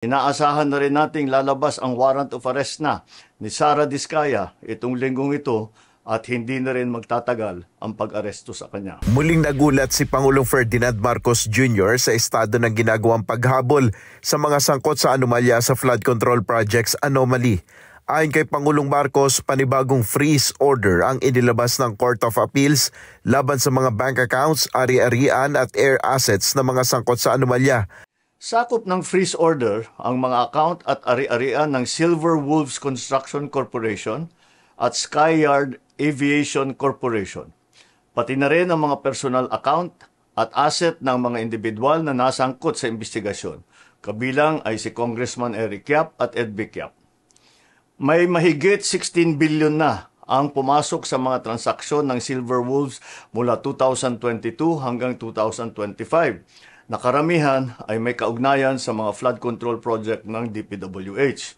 Inaasahan na rin nating lalabas ang warrant of arrest na ni Sara Diskaya itong linggong ito at hindi na rin magtatagal ang pag-aresto sa kanya. Muling nagulat si Pangulong Ferdinand Marcos Jr. sa estado ng ginagawang paghabol sa mga sangkot sa anomalya sa flood control projects anomaly. Ayon kay Pangulong Marcos, panibagong freeze order ang inilabas ng Court of Appeals laban sa mga bank accounts, ari-arian at air assets na mga sangkot sa anomalya. Sakop ng freeze order ang mga account at ari-arian ng Silver Wolves Construction Corporation at Skyyard Aviation Corporation. Pati na rin ang mga personal account at asset ng mga individual na nasangkot sa investigasyon. Kabilang ay si Congressman Eric Yap at Ed Vic Yap. May mahigit 16 billion na ang pumasok sa mga transaksyon ng Silver Wolves mula 2022 hanggang 2025. Na karamihan ay may kaugnayan sa mga flood control project ng DPWH.